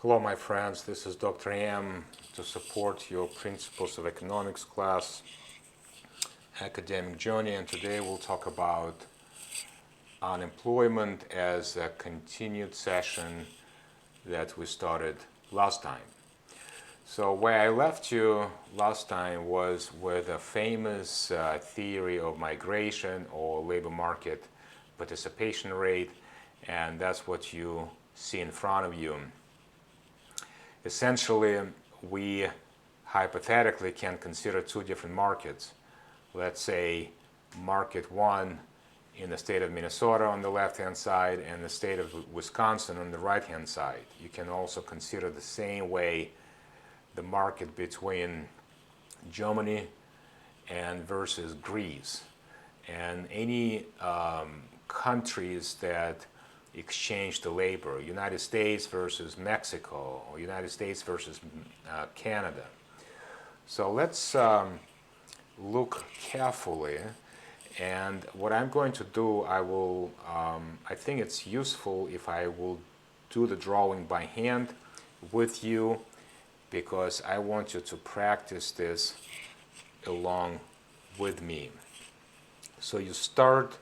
Hello my friends, this is Dr. M to support your Principles of Economics class academic journey, and today we'll talk about unemployment as a continued session that we started last time. So where I left you last time was with a famous theory of migration or labor market participation rate, and that's what you see in front of you. Essentially, we hypothetically can consider two different markets. Let's say market one in the state of Minnesota on the left-hand side and the state of Wisconsin on the right-hand side. You can also consider the same way the market between Germany and versus Greece and any countries that exchange the labor, United States versus Mexico, or United States versus Canada. So let's look carefully, and what I'm going to do, I think it's useful if I will do the drawing by hand with you, because I want you to practice this along with me. So you start.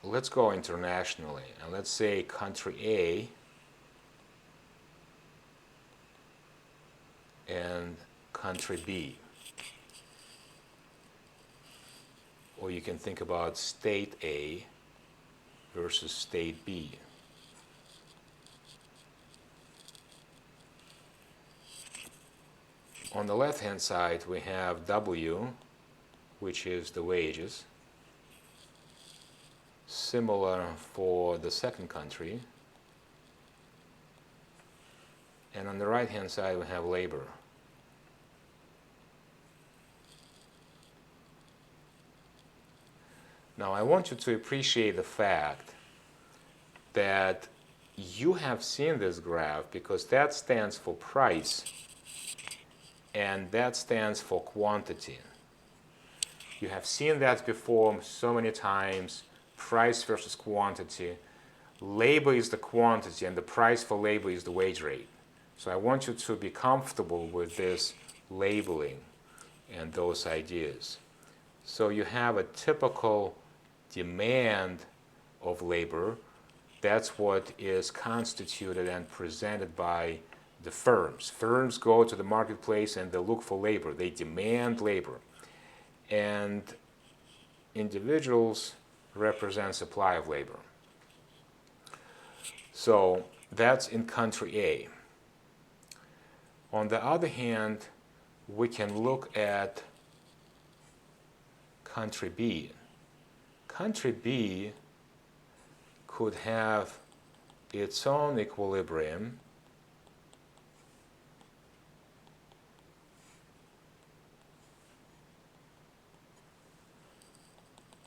Let's go internationally, and let's say country A and country B. Or you can think about state A versus state B. On the left-hand side, we have W, which is the wages. Similar for the second country. And on the right-hand side, we have labor. Now, I want you to appreciate the fact that you have seen this graph, because that stands for price and that stands for quantity. You have seen that before so many times. Price versus quantity. Labor is the quantity and the price for labor is the wage rate. So I want you to be comfortable with this labeling and those ideas. So you have a typical demand of labor. That's what is constituted and presented by the firms. Firms go to the marketplace and they look for labor. They demand labor. And individuals represent supply of labor. So that's in country A. On the other hand, we can look at country B. Country B could have its own equilibrium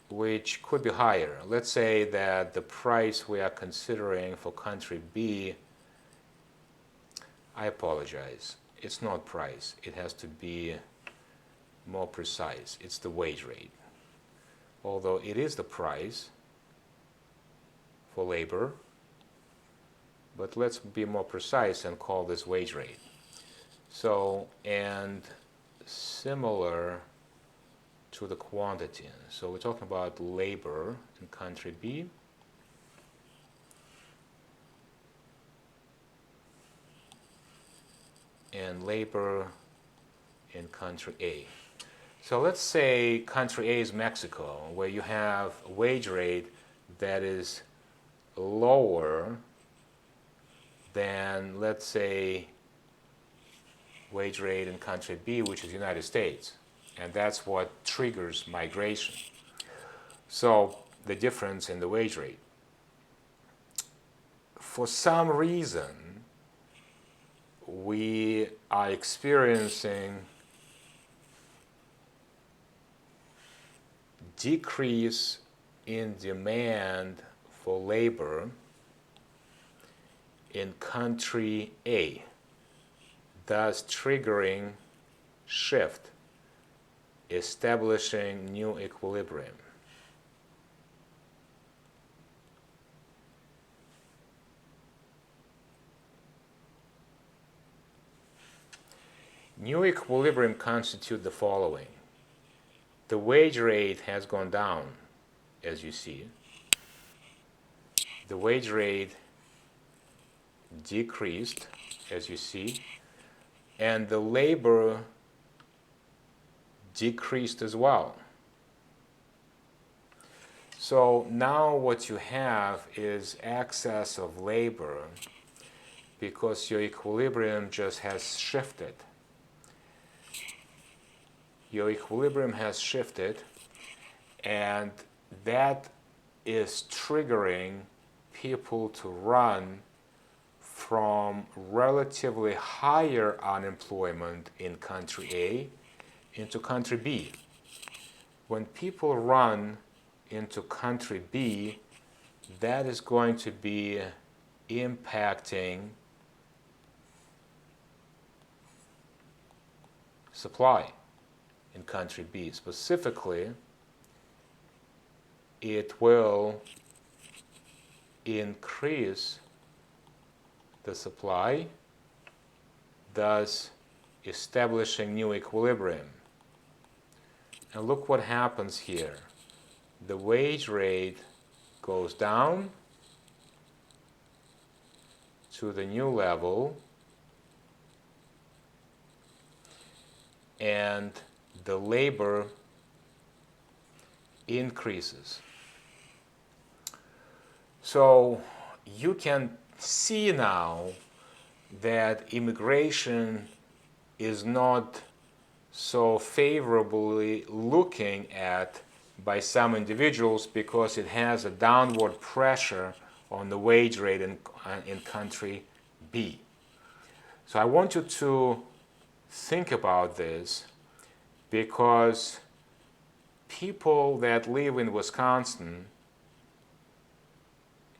which could be higher. Let's say that the price we are considering for country B, I apologize, it's not price. It has to be more precise. It's the wage rate. Although it is the price for labor, but let's be more precise and call this wage rate. So, and similar to the quantity. So we're talking about labor in country B. And labor in country A. So let's say country A is Mexico, where you have a wage rate that is lower than, let's say, wage rate in country B, which is United States. And that's what triggers migration. So the difference in the wage rate. For some reason, we are experiencing decrease in demand for labor in country A, thus triggering shift, establishing new equilibrium. New equilibrium constitute the following. The wage rate has gone down, as you see. The wage rate decreased, as you see, and the labor decreased as well. So now what you have is excess of labor because your equilibrium just has shifted. Your equilibrium has shifted, and that is triggering people to run from relatively higher unemployment in country A into country B. When people run into country B, that is going to be impacting supply in country B. Specifically, it will increase the supply, thus establishing new equilibrium. And look what happens here. The wage rate goes down to the new level, and the labor increases. So you can see now that immigration is not so favorably looking at by some individuals because it has a downward pressure on the wage rate in country B. So I want you to think about this because people that live in Wisconsin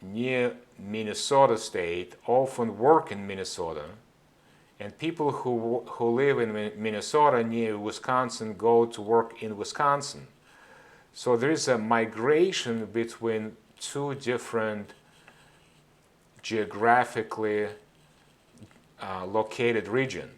near Minnesota State often work in Minnesota, and people who live in Minnesota near Wisconsin go to work in Wisconsin. So there is a migration between two different geographically located regions.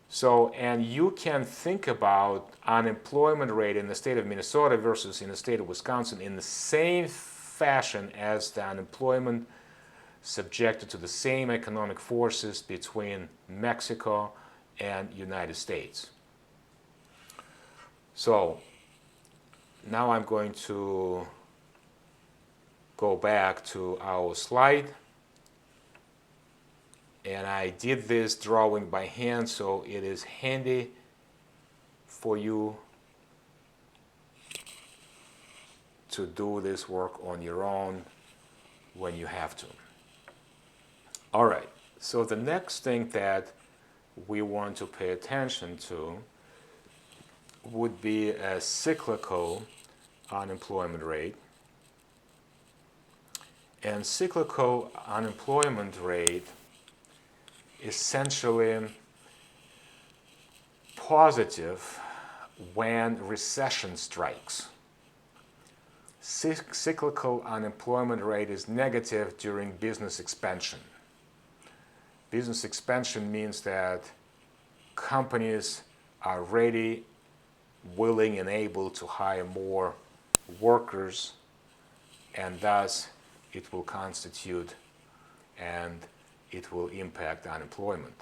So, and you can think about unemployment rate in the state of Minnesota versus in the state of Wisconsin in the same fashion as the unemployment subjected to the same economic forces between Mexico and United States. So now I'm going to go back to our slide, and I did this drawing by hand, so it is handy for you to do this work on your own when you have to. All right, so the next thing that we want to pay attention to would be a cyclical unemployment rate. And cyclical unemployment rate essentially positive when recession strikes. Cyclical unemployment rate is negative during business expansion. Business expansion means that companies are ready, willing, and able to hire more workers, and thus it will constitute and it will impact unemployment.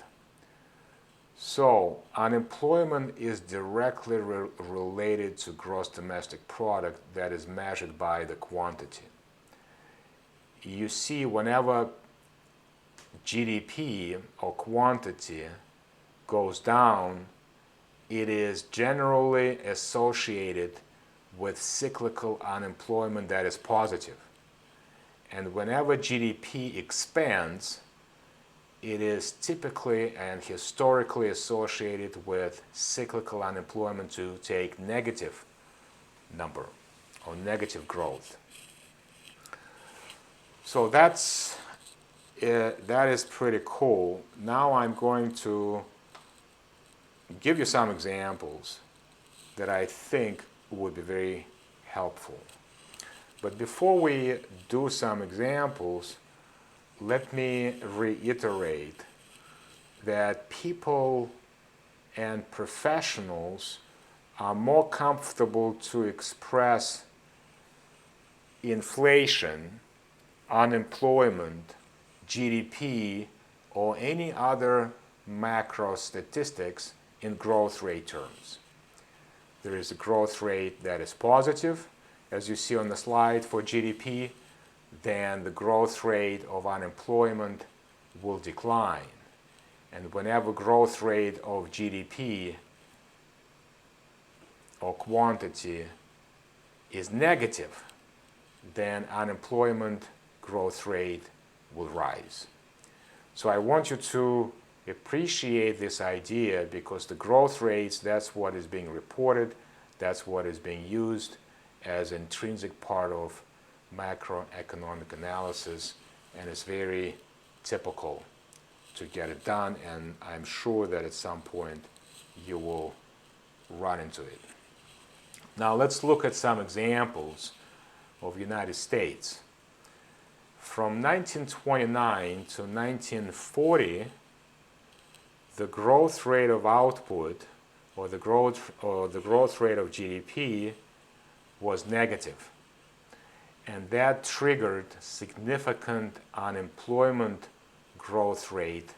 So unemployment is directly related to gross domestic product that is measured by the quantity. You see, whenever GDP or quantity goes down, it is generally associated with cyclical unemployment that is positive. And whenever GDP expands, it is typically and historically associated with cyclical unemployment to take negative number or negative growth. So that is pretty cool. Now I'm going to give you some examples that I think would be very helpful. But before we do some examples, let me reiterate that people and professionals are more comfortable to express inflation, unemployment, GDP, or any other macro statistics in growth rate terms. There is a growth rate that is positive, as you see on the slide for GDP, then the growth rate of unemployment will decline. And whenever growth rate of GDP or quantity is negative, then unemployment growth rate will rise. So I want you to appreciate this idea, because the growth rates, that's what is being reported, that's what is being used as an intrinsic part of macroeconomic analysis, and it's very typical to get it done, and I'm sure that at some point you will run into it. Now let's look at some examples of United States. From 1929 to 1940, the growth rate of output, or the growth rate of GDP, was negative. And that triggered significant unemployment growth rate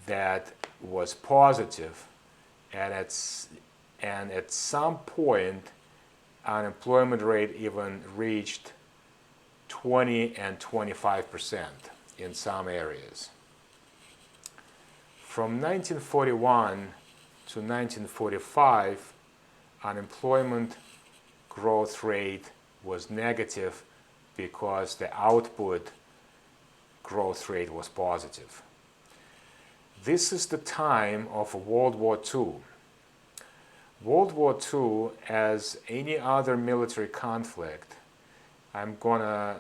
that was positive, and at some point unemployment rate even reached 20 and 25% in some areas. From 1941 to 1945, unemployment growth rate was negative because the output growth rate was positive. This is the time of World War II. World War II, as any other military conflict, I'm gonna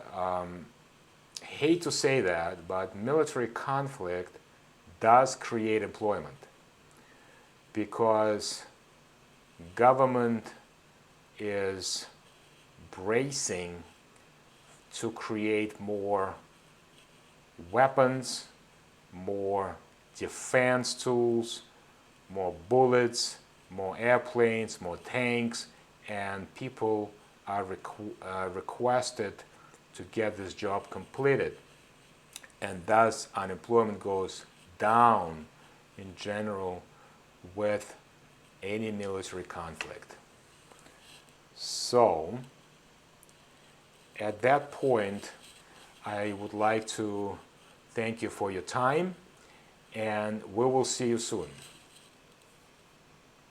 hate to say that, but military conflict does create employment, because government is bracing to create more weapons, more defense tools, more bullets, more airplanes, more tanks, and people are requested to get this job completed. And thus unemployment goes down in general with any military conflict. So at that point, I would like to thank you for your time, and we will see you soon.